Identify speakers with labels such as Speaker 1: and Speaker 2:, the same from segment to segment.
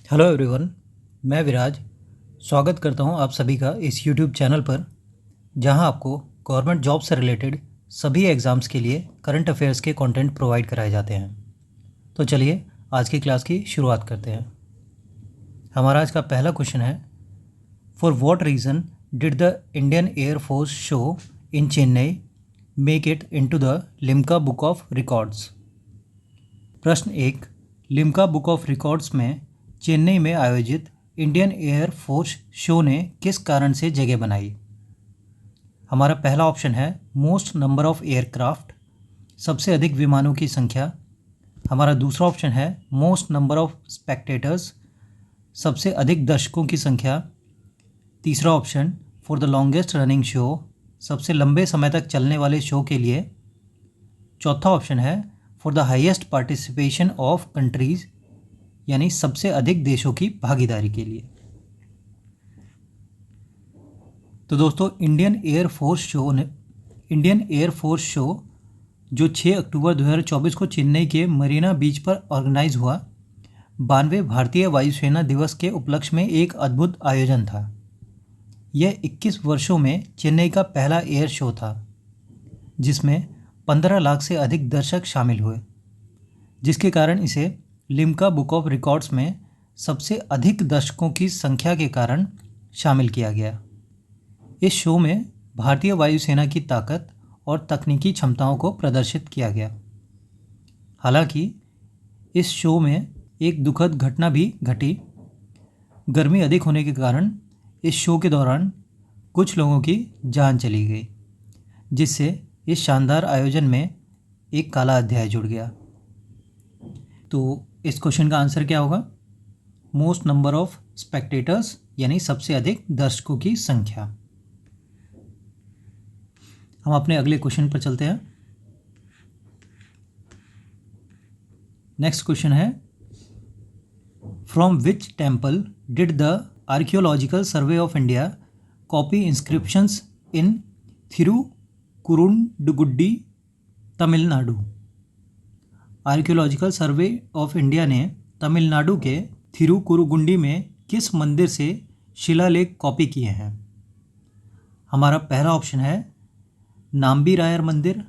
Speaker 1: Hello everyone, मैं विराज स्वागत करता हूं आप सभी का इस यूट्यूब चैनल पर, जहां आपको गवर्नमेंट जॉब से रिलेटेड सभी एग्ज़ाम्स के लिए करंट अफेयर्स के कंटेंट प्रोवाइड कराए जाते हैं। तो चलिए आज की क्लास की शुरुआत करते हैं। हमारा आज का पहला क्वेश्चन है, for what reason did the Indian air force show in Chennai make it into the Limca book of records. प्रश्न 1, लिम्का बुक ऑफ रिकॉर्ड्स में चेन्नई में आयोजित इंडियन एयर फोर्स शो ने किस कारण से जगह बनाई। हमारा पहला ऑप्शन है मोस्ट नंबर ऑफ एयरक्राफ्ट, सबसे अधिक विमानों की संख्या। हमारा दूसरा ऑप्शन है मोस्ट नंबर ऑफ स्पेक्टेटर्स, सबसे अधिक दर्शकों की संख्या। तीसरा option for the longest running show, सबसे लंबे समय तक चलने वाले शो के लिए। चौथा ऑप्शन है for the highest participation of countries, यानी सबसे अधिक देशों की भागीदारी के लिए। तो दोस्तों, इंडियन एयर फोर्स शो जो 6 अक्टूबर 2024 को चेन्नई के मरीना बीच पर ऑर्गेनाइज हुआ, 92वें भारतीय वायुसेना दिवस के उपलक्ष्य में एक अद्भुत आयोजन था। यह 21 वर्षों में चेन्नई का पहला एयर शो था, जिसमें 15 लाख से अधिक दर्शक शामिल हुए, जिसके कारण इसे लिम्का बुक ऑफ रिकॉर्ड्स में सबसे अधिक दर्शकों की संख्या के कारण शामिल किया गया। इस शो में भारतीय वायुसेना की ताकत और तकनीकी क्षमताओं को प्रदर्शित किया गया। हालांकि इस शो में एक दुखद घटना भी घटी। गर्मी अधिक होने के कारण इस शो के दौरान कुछ लोगों की जान चली गई, जिससे इस शानदार आयोजन में एक काला अध्याय जुड़ गया। तो इस क्वेश्चन का आंसर क्या होगा? मोस्ट नंबर ऑफ स्पेक्टेटर्स, यानी सबसे अधिक दर्शकों की संख्या। हम अपने अगले क्वेश्चन पर चलते हैं। नेक्स्ट क्वेश्चन है, from which temple did the archaeological survey of India copy inscriptions in Thirukkurungudi, Tamil Nadu. Archaeological survey of India ने तमिलनाडु के थिरुकुरुगुंडी में किस मंदिर से शिलालेख कॉपी किए हैं? हमारा पहला ऑप्शन है नाम्बी रायर मंदिर,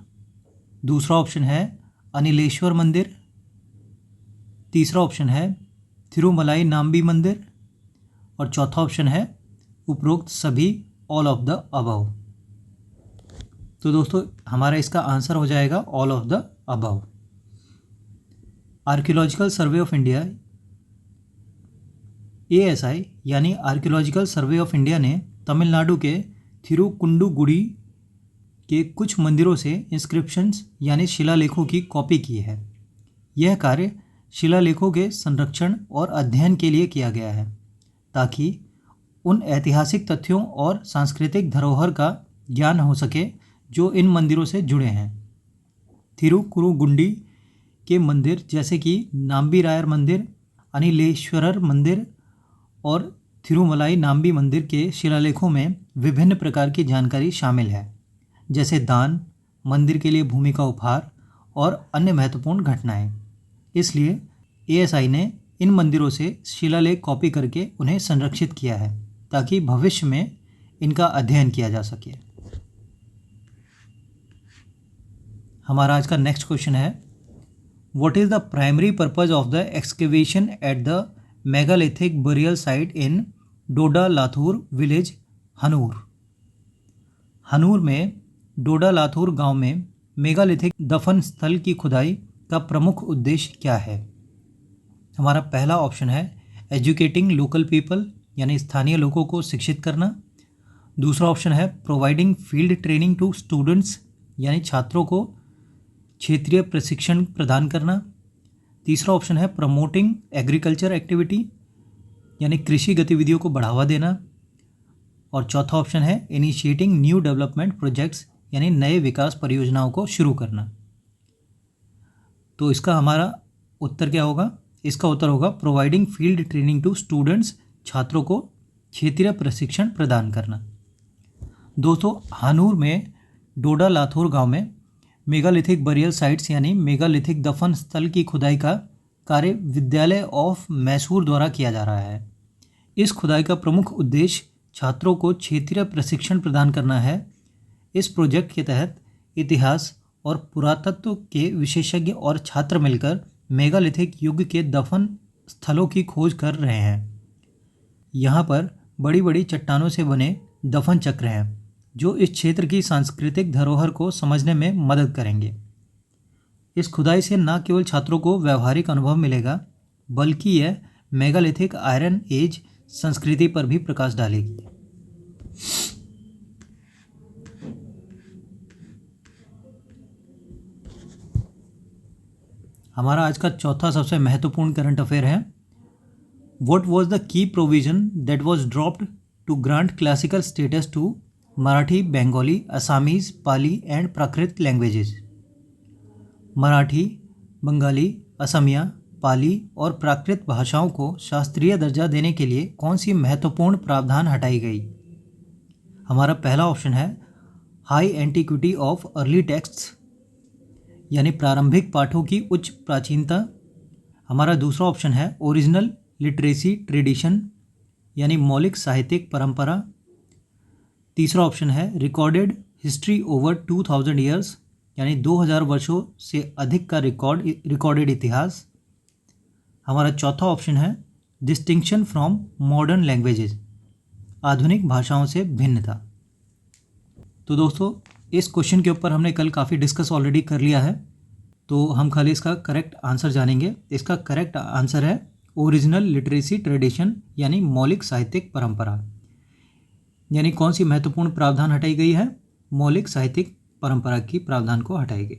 Speaker 1: दूसरा ऑप्शन है अनिलेश्वर मंदिर, तीसरा ऑप्शन है थिरुमलाई नाम्बी मंदिर, और चौथा ऑप्शन है उपरोक्त सभी, ऑल ऑफ द अबव। तो दोस्तों, हमारा इसका आंसर हो जाएगा all of the above. Archaeological survey of India ASI यानी आर्कियोलॉजिकल सर्वे ऑफ इंडिया ने तमिलनाडु के थिरुकुंडुगुडी के कुछ मंदिरों से इंस्क्रिप्शंस यानी शिलालेखों की कॉपी की है। यह कार्य शिलालेखों के संरक्षण और अध्ययन के लिए किया गया है, ताकि उन ऐतिहासिक तथ्यों और सांस्कृतिक धरोहर का ज्ञान हो सके जो इन मंदिरों से जुड़े हैं। थिरुकुरुगुंडी के मंदिर जैसे कि नाम्बी रायर मंदिर, अनिलेश्वरर मंदिर और थिरुमलाई नाम्बी मंदिर के शिलालेखों में विभिन्न प्रकार की जानकारी शामिल है, जैसे दान, मंदिर के लिए भूमि का उपहार और अन्य महत्वपूर्ण घटनाएं। इसलिए ASI ने इन मंदिरों से शिलालेख कॉपी करके उन्हें संरक्षित किया है, ताकि भविष्य में इनका अध्ययन किया जा सके। हमारा आज का नेक्स्ट क्वेश्चन है, What is the primary purpose of the excavation at the megalithic burial site in Doda Lathur village, Hanur? Hanur में डोडा लाथूर गांव में मेगालिथिक दफन स्थल की खुदाई का प्रमुख उद्देश्य क्या है? हमारा पहला ऑप्शन है एजुकेटिंग लोकल पीपल, यानी स्थानीय लोगों को शिक्षित करना। दूसरा ऑप्शन है providing field training to students, यानी छात्रों को क्षेत्रीय प्रशिक्षण प्रदान करना। तीसरा ऑप्शन है प्रमोटिंग एग्रीकल्चर एक्टिविटी, यानी कृषि गतिविधियों को बढ़ावा देना। और चौथा ऑप्शन है इनिशिएटिंग न्यू डेवलपमेंट प्रोजेक्ट्स, यानी नए विकास परियोजनाओं को शुरू करना। तो इसका हमारा उत्तर क्या होगा? इसका उत्तर होगा providing field training to students, छात्रों को क्षेत्रीय प्रशिक्षण प्रदान करना। दोस्तों, हनूर में डोडा लाथूर गांव में मेगालिथिक बरियल साइट्स यानी मेगालिथिक दफन स्थल की खुदाई का कार्य विद्यालय ऑफ मैसूर द्वारा किया जा रहा है। इस खुदाई का प्रमुख उद्देश्य छात्रों को क्षेत्रीय प्रशिक्षण प्रदान करना है। इस प्रोजेक्ट के तहत इतिहास और पुरातत्व के विशेषज्ञ और छात्र मिलकर मेगालिथिक युग के दफन स्थलों की खोज कर रहे हैं। यहाँ पर बड़ी बड़ी चट्टानों से बने दफन चक्र हैं जो इस क्षेत्र की सांस्कृतिक धरोहर को समझने में मदद करेंगे। इस खुदाई से न केवल छात्रों को व्यावहारिक अनुभव मिलेगा बल्कि यह मेगालिथिक आयरन एज संस्कृति पर भी प्रकाश डालेगी। हमारा आज का चौथा सबसे महत्वपूर्ण करंट अफेयर है, What was the key provision that was dropped to grant classical status to Marathi, Bengali, Assamese, Pali and Prakrit languages? Marathi, Bengali, Assamese, Pali और प्राकृत भाषाओं को शास्त्रीय दर्जा देने के लिए कौन सी महत्वपूर्ण प्रावधान हटाई गई? हमारा पहला ऑप्शन है high antiquity of early texts, यानी प्रारंभिक पाठों की उच्च प्राचीनता। हमारा दूसरा ऑप्शन है ओरिजिनल लिटरेसी ट्रेडिशन, यानी मौलिक साहित्यिक परंपरा। तीसरा ऑप्शन है रिकॉर्डेड हिस्ट्री ओवर 2000 ईयर्स, यानी 2000 वर्षों से अधिक का रिकॉर्डेड इतिहास। हमारा चौथा ऑप्शन है डिस्टिंक्शन फ्रॉम मॉडर्न लैंग्वेजेस, आधुनिक भाषाओं से भिन्नता। तो दोस्तों, इस क्वेश्चन के ऊपर हमने कल काफ़ी डिस्कस ऑलरेडी कर लिया है, तो हम खाली इसका करेक्ट आंसर जानेंगे। इसका करेक्ट आंसर है ओरिजिनल लिटरेसी ट्रेडिशन, यानी मौलिक साहित्यिक परंपरा। यानी कौन सी महत्वपूर्ण प्रावधान हटाई गई है? मौलिक साहित्यिक परंपरा की प्रावधान को हटाई गई।